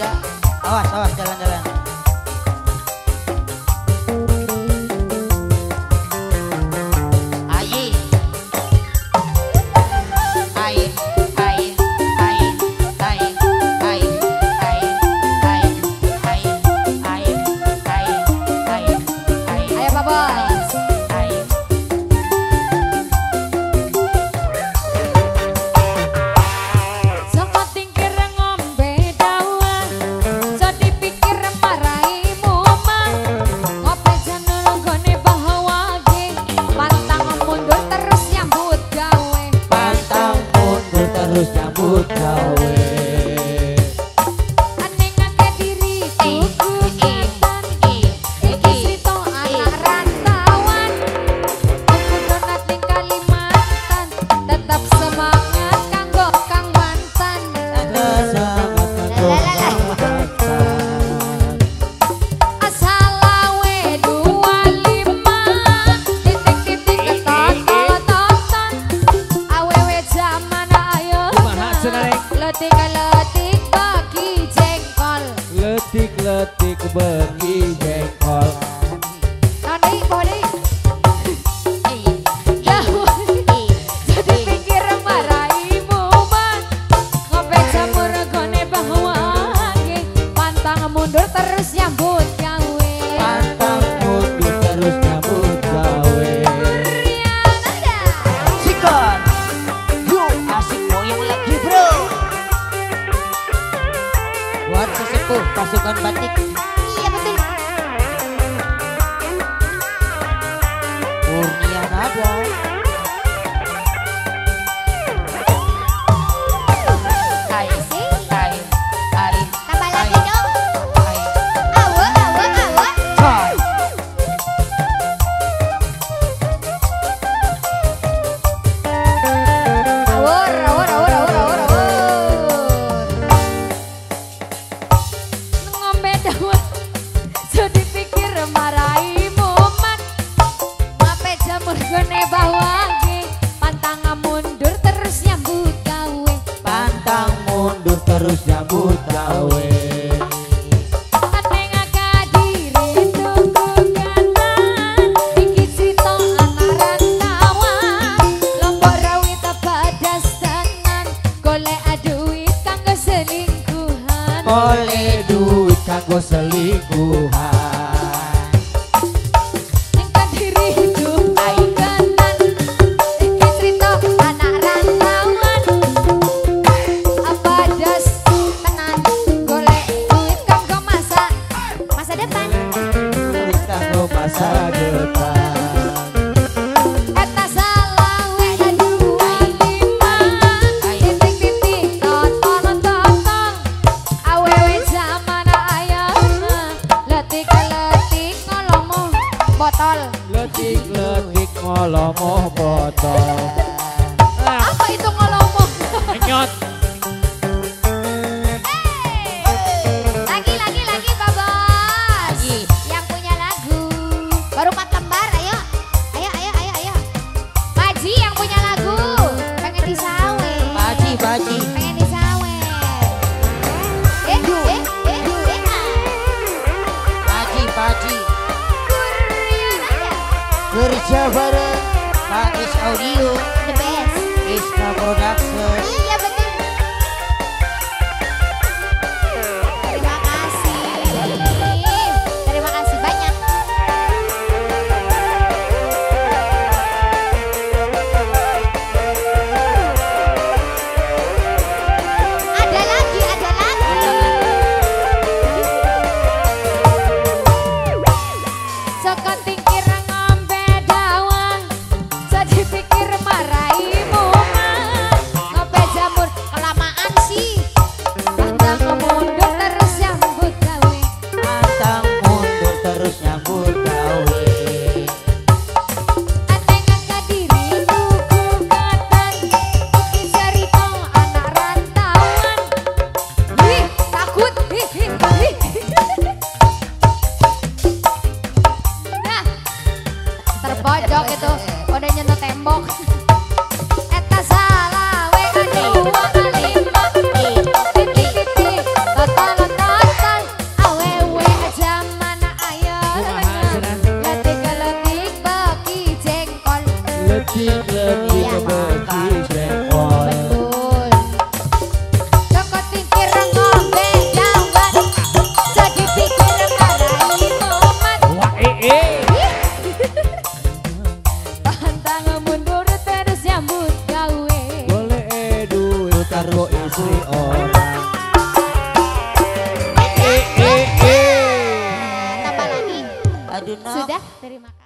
Awas, awas jalan-jalan. Ayi. Ayi. Ayi. Ayi. Ayi. Ayi. Ayi. Ayi. Ayi. Ayi. Ayi. Ayi. Ayi. Ayo Pak Bos. Ayi. Saka tingkir ngombe dawa, so dipikir maraimu mah. Ngopi janur nggone bahawage, pantang mundur terus nyambut gawe. Pantang mundur terus nyambut gawe. Anengake diriku gugatan, iki srito anak rantauan. Aku donat ning Kalimantan, tetap semangat kanggo kang mantan. Asalawe 25, titik-titik ketot-ketotan. Awewe zaman ayo, letik-letik bagi jengkol. Letik-letik bagi jengkol. Noni, bodi. Jadi pikir maraimu mah, ngope jamur gone bahwange, pantang mundur terus nyambut gawe. Pantang mundur terus nyambut gawe. Riana Sikon, yuk asik goyang lagi bro. Buat sesepuh pasukan batik. iya betul. Kurnia nada. Ayo, ayo, ayo, Tambah lagi dong. ayo. Awa, awa, awa. Coy. Awur, awur, awur, awur, awur, awur. Ngombe dawet, so dipikir maraimu mat. Ngape jamur gone bahwange, pantang mundur terus nyambut gawe. Pantang mundur terus nyambut gawe. Anengake diri gugatan, iki srito anak rantauan. Lombok rawi tebadas tenan, golek duit kanggo selingkuhan. Oleh duit kanggo selingkuhan. Ningkat diri gugatan, iki srito anak rantauan. Abadas tenan, golek duit kanggo masa depan. Duit kanggo masa depan. Eta salawe 25, titik-titik totong-totong. Awewe zaman ayeuna, letik-letik ngolomo botol. Letik-letik ngolomoh botol. Apa itu ngolomo? Nyot. Lagi Pak Bos. Lagi. Yang punya lagu baru 4 lembar, ayo. Ayo. Baji yang punya lagu, pengen disawe. Baji, baji. Pengen disawe. Baji, baji. Kurniana Kerja bareng Pak Is Audio, the best. Isna Production. Iya betul. Terima kasih. Terima kasih banyak. Ada lagi, ada lagi. Saka tingkir ngombe dawa, so dipikir maraimu mah. Ngope jamur kelamaan sih, pantang mundur terus nyambut gawe. Pantang mundur terus nyambut gawe. Anengake diriku gugatan, iki cerita anak rantauan. Wih, takut. Nah, terpojok itu udah nyentuh tembok. Eta salawe 25, titik-titik totol-totol. aku istri orang. Tambah lagi. Aduh, no. Sudah, terima kasih.